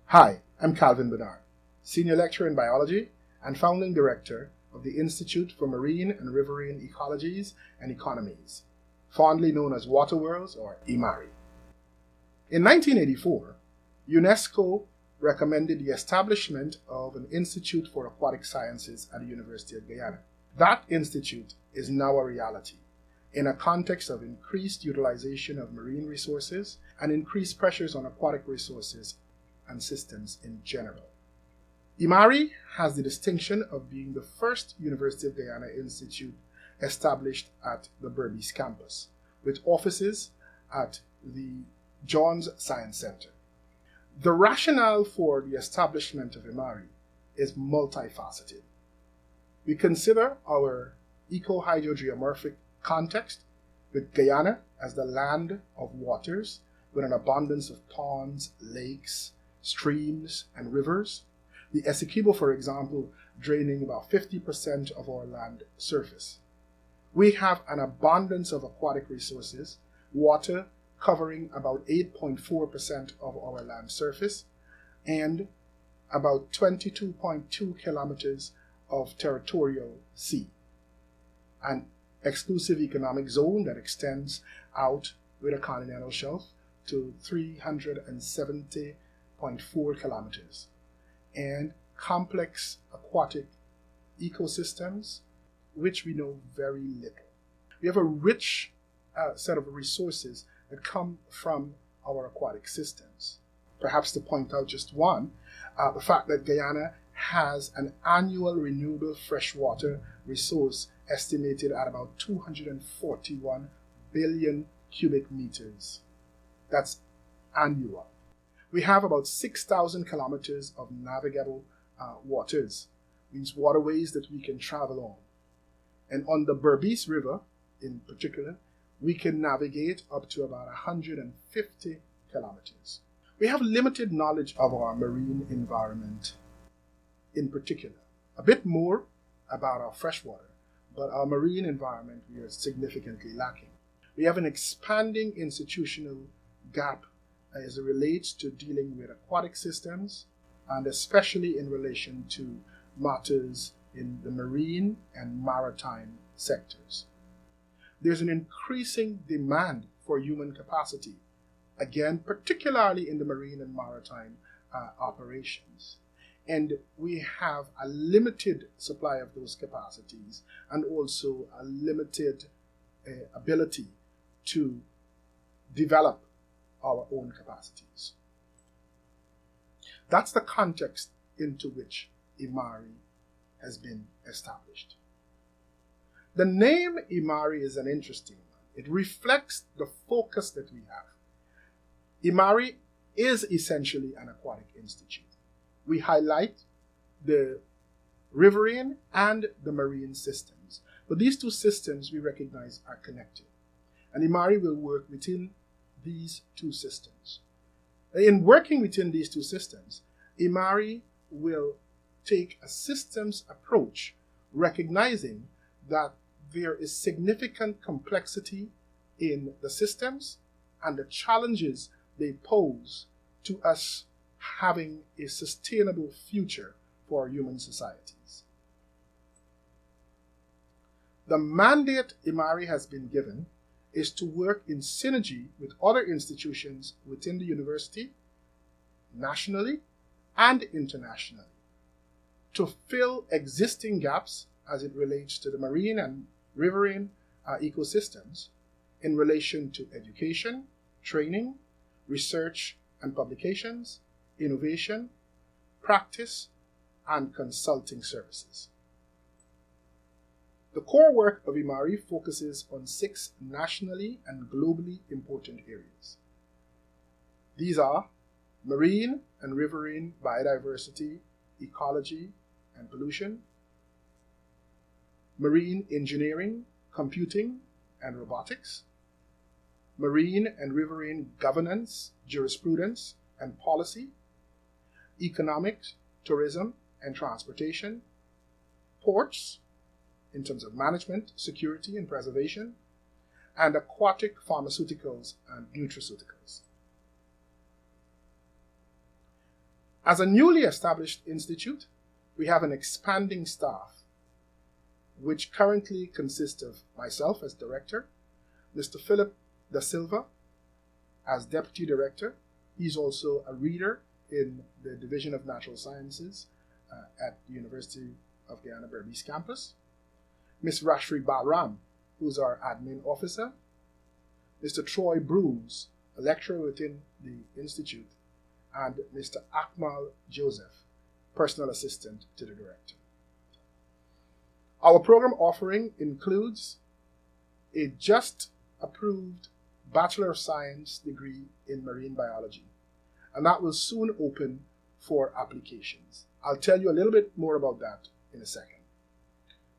Hi, I'm Calvin Bernard, Senior Lecturer in Biology and Founding Director of the Institute for Marine and Riverine Ecologies and Economies, fondly known as Water Worlds or IMAREE. In 1984, UNESCO recommended the establishment of an Institute for Aquatic Sciences at the University of Guyana. That institute is now a reality in a context of increased utilization of marine resources and increased pressures on aquatic resources and systems in general. IMAREE has the distinction of being the first University of Guyana institute established at the Berbice campus, with offices at the Johns Science Center. The rationale for the establishment of IMAREE is multifaceted. We consider our eco-hydrogeomorphic context, with Guyana as the land of waters with an abundance of ponds, lakes, streams, and rivers. The Essequibo, for example, draining about 50% of our land surface. We have an abundance of aquatic resources, water covering about 8.4% of our land surface, and about 22.2 kilometers of territorial sea, an exclusive economic zone that extends out with a continental shelf to 370.4 kilometers, and complex aquatic ecosystems, which we know very little. We have a rich set of resources that come from our aquatic systems. Perhaps to point out just one, the fact that Guyana has an annual renewable freshwater resource estimated at about 241 billion cubic meters. That's annual. We have about 6,000 kilometers of navigable waters, means waterways that we can travel on. And on the Berbice River, in particular, we can navigate up to about 150 kilometers. We have limited knowledge of our marine environment in particular, a bit more about our freshwater, but our marine environment we are significantly lacking. We have an expanding institutional gap as it relates to dealing with aquatic systems, and especially in relation to matters in the marine and maritime sectors. There's an increasing demand for human capacity, again, particularly in the marine and maritime operations. And we have a limited supply of those capacities and also a limited ability to develop our own capacities. That's the context into which IMAREE has been established. The name IMAREE is an interesting one. It reflects the focus that we have. IMAREE is essentially an aquatic institute. We highlight the riverine and the marine systems, but these two systems we recognize are connected. And IMAREE will work within these two systems. In working within these two systems, IMAREE will take a systems approach, recognizing that there is significant complexity in the systems and the challenges they pose to us having a sustainable future for human societies. The mandate IMAREE has been given is to work in synergy with other institutions within the university, nationally and internationally, to fill existing gaps as it relates to the marine and riverine ecosystems in relation to education, training, research and publications, innovation, practice, and consulting services. The core work of IMAREE focuses on 6 nationally and globally important areas. These are marine and riverine biodiversity, ecology, and pollution, marine engineering, computing, and robotics, marine and riverine governance, jurisprudence, and policy, economics, tourism, and transportation, ports, in terms of management, security, and preservation, and aquatic pharmaceuticals and nutraceuticals. As a newly established institute, we have an expanding staff, which currently consists of myself as director, Mr. Philip Da Silva as deputy director. He's also a reader in the Division of Natural Sciences at the University of Guyana Berbice campus. Ms. Rashri Balram, who's our admin officer. Mr. Troy Brooms, a lecturer within the institute, and Mr. Akmal Joseph, personal assistant to the director. Our program offering includes a just approved Bachelor of Science degree in marine biology, and that will soon open for applications. I'll tell you a little bit more about that in a second.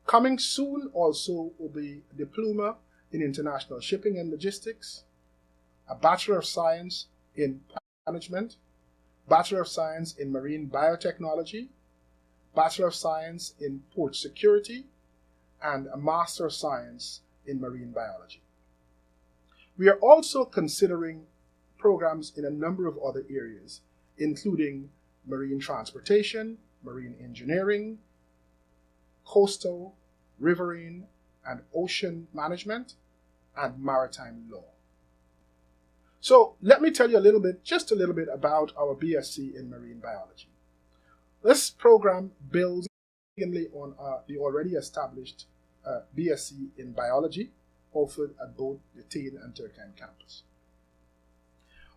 Coming soon also will be a diploma in international shipping and logistics, a Bachelor of Science in management, Bachelor of Science in marine biotechnology, Bachelor of Science in port security, and a Master of Science in marine biology. We are also considering programs in a number of other areas, including marine transportation, marine engineering, coastal, riverine, and ocean management, and maritime law. So let me tell you just a little bit about our BSc in marine biology. This program builds on the already established BSc in biology offered at both the Tain and Turkine campus.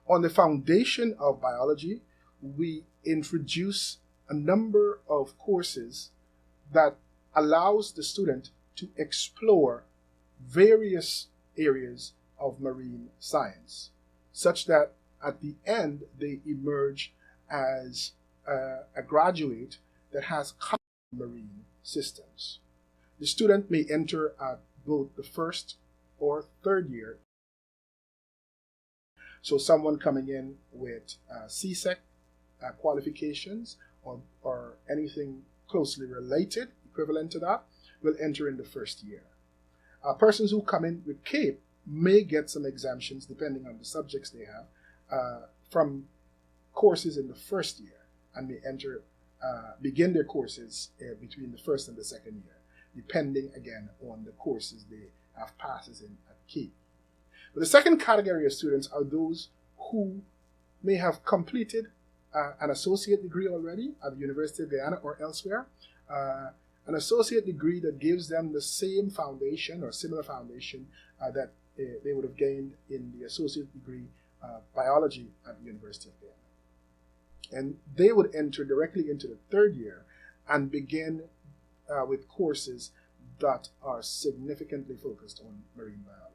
On the foundation of biology, we introduce a number of courses that allows the student to explore various areas of marine science, such that at the end they emerge as a graduate that has marine systems. The student may enter at both the first or third year. So someone coming in with CSEC qualifications or anything closely related, equivalent to that, will enter in the first year. Persons who come in with CAPE may get some exemptions depending on the subjects they have from courses in the first year, and may begin their courses between the first and the second year, depending again on the courses they have passes in at CAPE. But the second category of students are those who may have completed an associate degree already at the University of Guyana or elsewhere, an associate degree that gives them the same foundation or similar foundation that they would have gained in the associate degree biology at the University of Guyana. And they would enter directly into the third year and begin with courses that are significantly focused on marine biology.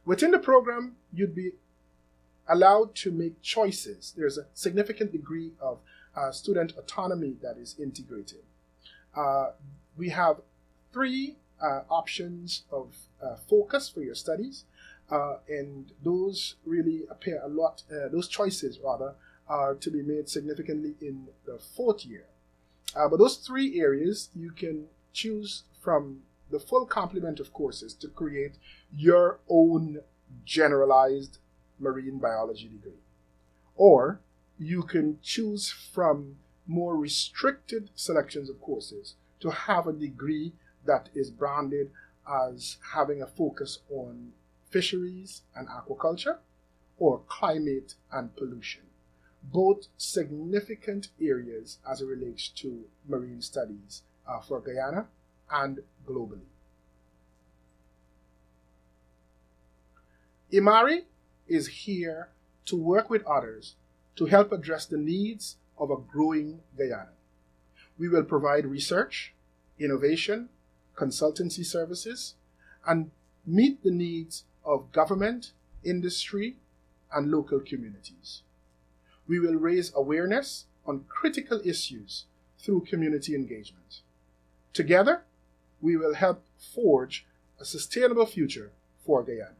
Within the program, you'd be allowed to make choices. There's a significant degree of student autonomy that is integrated. We have three options of focus for your studies, and those really appear a lot, those choices rather, are to be made significantly in the fourth year. But those three areas, you can choose from the full complement of courses to create your own generalized marine biology degree. Or you can choose from more restricted selections of courses to have a degree that is branded as having a focus on fisheries and aquaculture or climate and pollution, both significant areas as it relates to marine studies for Guyana and globally. IMAREE is here to work with others to help address the needs of a growing Guyana. We will provide research, innovation, consultancy services, and meet the needs of government, industry, and local communities. We will raise awareness on critical issues through community engagement. Together, we will help forge a sustainable future for Guyana.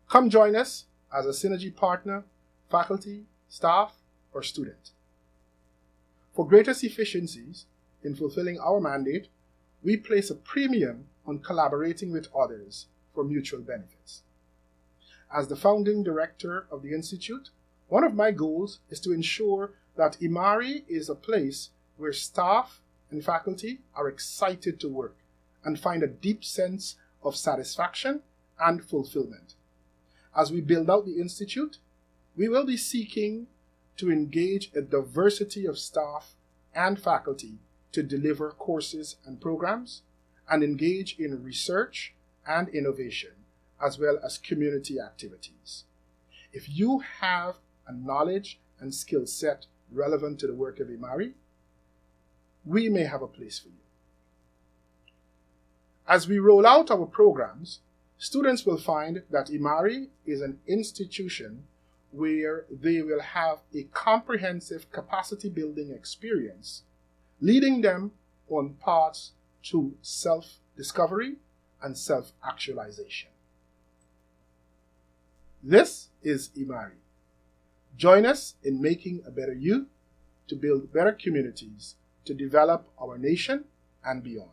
Come join us as a Synergy partner, faculty, staff, or student. For greatest efficiencies in fulfilling our mandate, we place a premium on collaborating with others for mutual benefits. As the founding director of the Institute, One of my goals is to ensure that IMAREE is a place where staff and faculty are excited to work and find a deep sense of satisfaction and fulfillment. As we build out the Institute, we will be seeking to engage a diversity of staff and faculty to deliver courses and programs and engage in research and innovation, as well as community activities. If you have a knowledge and skill set relevant to the work of IMAREE, we may have a place for you. As we roll out our programs, students will find that IMAREE is an institution where they will have a comprehensive capacity building experience, leading them on paths to self-discovery and self-actualization. This is IMAREE. Join us in making a better you, to build better communities, to develop our nation and beyond.